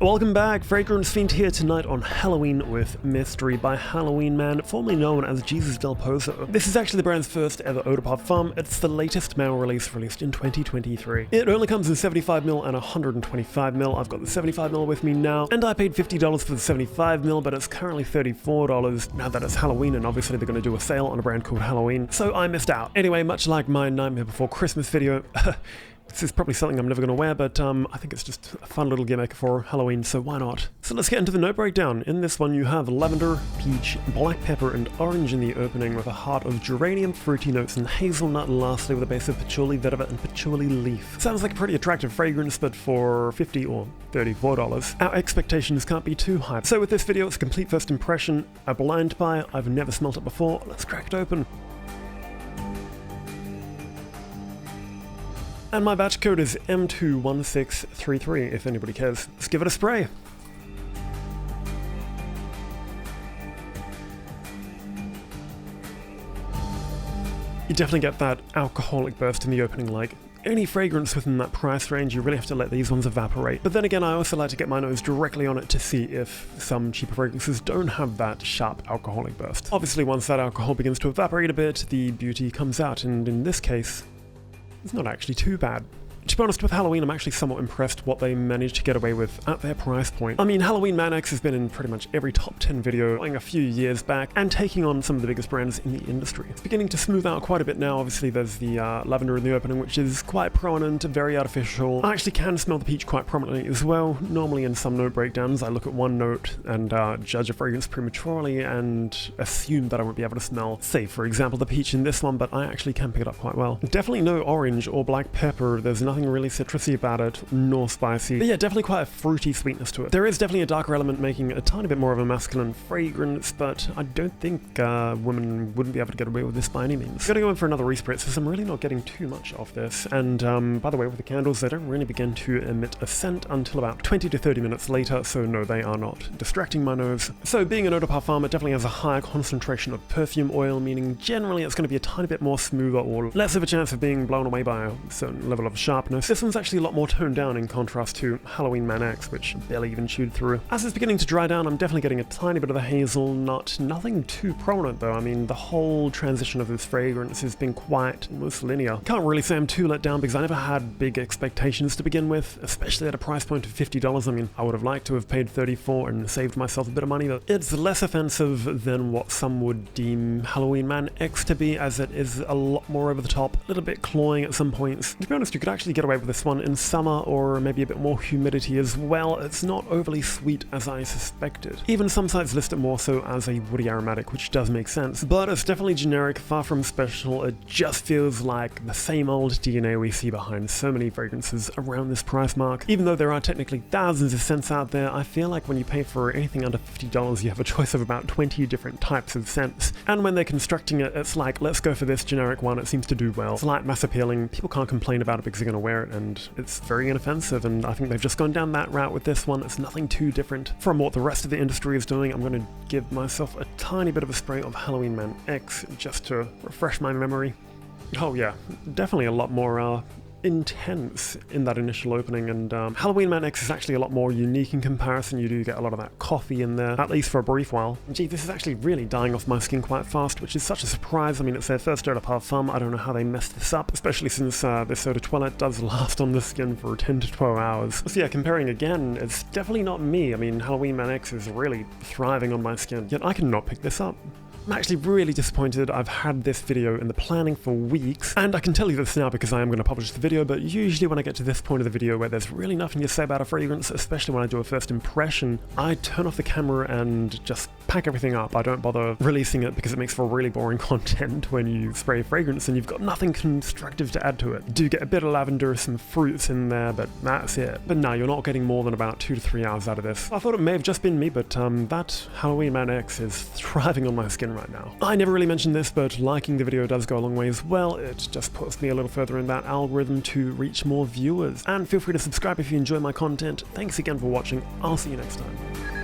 Welcome back, Fragrance Fiend here tonight on Halloween with Mystery by Halloween Man, formerly known as Jesus Del Pozo. This is actually the brand's first ever eau de parfum. It's the latest male release released in 2023. It only comes in 75ml and 125ml. I've got the 75ml with me now, and I paid $50 for the 75ml, but it's currently $34 now that it's Halloween, and obviously they're going to do a sale on a brand called Halloween, so I missed out. Anyway, much like my Nightmare Before Christmas video, this is probably something I'm never going to wear, but I think it's just a fun little gimmick for Halloween, so why not? So let's get into the note breakdown. In this one you have lavender, peach, black pepper, and orange in the opening, with a heart of geranium, fruity notes, and hazelnut, and lastly with a base of patchouli, vetiver, and patchouli leaf. Sounds like a pretty attractive fragrance, but for $50 or $34, our expectations can't be too high. So with this video, it's a complete first impression, a blind buy. I've never smelt it before. Let's crack it open. And my batch code is M21633, if anybody cares. Let's give it a spray. You definitely get that alcoholic burst in the opening. Like any fragrance within that price range, you really have to let these ones evaporate. But then again, I also like to get my nose directly on it to see if some cheaper fragrances don't have that sharp alcoholic burst. Obviously, once that alcohol begins to evaporate a bit, the beauty comes out, and in this case, it's not actually too bad. To be honest, with Halloween, I'm actually somewhat impressed what they managed to get away with at their price point. I mean, Halloween Man X has been in pretty much every top 10 video going a few years back and taking on some of the biggest brands in the industry. It's beginning to smooth out quite a bit now. Obviously, there's the lavender in the opening, which is quite prominent, very artificial. I actually can smell the peach quite prominently as well. Normally in some note breakdowns, I look at one note and judge a fragrance prematurely and assume that I won't be able to smell, say, for example, the peach in this one, but I actually can pick it up quite well. Definitely no orange or black pepper. There's nothing really citrusy about it, nor spicy. But yeah, definitely quite a fruity sweetness to it. There is definitely a darker element making a tiny bit more of a masculine fragrance, but I don't think women wouldn't be able to get away with this by any means. Gotta go in for another respritz, since I'm really not getting too much of this. And by the way, with the candles, they don't really begin to emit a scent until about 20 to 30 minutes later, so no, they are not distracting my nose. So being an eau de parfum, it definitely has a higher concentration of perfume oil, meaning generally it's going to be a tiny bit more smoother or less of a chance of being blown away by a certain level of sharpness. This one's actually a lot more toned down in contrast to Halloween Man X, which barely even chewed through. As it's beginning to dry down, I'm definitely getting a tiny bit of the hazelnut. Nothing too prominent though. I mean, the whole transition of this fragrance has been quite almost linear. Can't really say I'm too let down because I never had big expectations to begin with, especially at a price point of $50. I mean, I would have liked to have paid $34 and saved myself a bit of money, but it's less offensive than what some would deem Halloween Man X to be, as it is a lot more over the top, a little bit cloying at some points. To be honest, you could actually get away with this one in summer or maybe a bit more humidity as well. It's not overly sweet as I suspected. Even some sites list it more so as a woody aromatic, which does make sense, but it's definitely generic, far from special. It just feels like the same old DNA we see behind so many fragrances around this price mark. Even though there are technically thousands of scents out there, I feel like when you pay for anything under $50, you have a choice of about 20 different types of scents, and when they're constructing it, it's like, let's go for this generic one, it seems to do well. It's like mass appealing, people can't complain about it because they're going to wear it, and it's very inoffensive, and I think they've just gone down that route with this one. It's nothing too different from what the rest of the industry is doing. I'm going to give myself a tiny bit of a spray of Halloween Man X just to refresh my memory. Oh yeah, definitely a lot more intense in that initial opening, and Halloween Man X is actually a lot more unique in comparison. You do get a lot of that coffee in there, at least for a brief while. Gee, this is actually really dying off my skin quite fast, which is such a surprise. I mean, it's their first eau de parfum. I don't know how they messed this up, especially since this eau de toilette does last on the skin for 10 to 12 hours. So yeah, comparing again, it's definitely not me. I mean, Halloween Man X is really thriving on my skin, yet I cannot pick this up. I'm actually really disappointed. I've had this video in the planning for weeks, and I can tell you this now because I am going to publish the video, but usually when I get to this point of the video where there's really nothing to say about a fragrance, especially when I do a first impression, I turn off the camera and just pack everything up. I don't bother releasing it because it makes for really boring content when you spray a fragrance and you've got nothing constructive to add to it. You do get a bit of lavender, some fruits in there, but that's it. But no, you're not getting more than about 2 to 3 hours out of this. I thought it may have just been me, but that Halloween Man X is thriving on my skin right now. I never really mentioned this, but liking the video does go a long way as well. It just puts me a little further in that algorithm to reach more viewers. And feel free to subscribe if you enjoy my content. Thanks again for watching. I'll see you next time.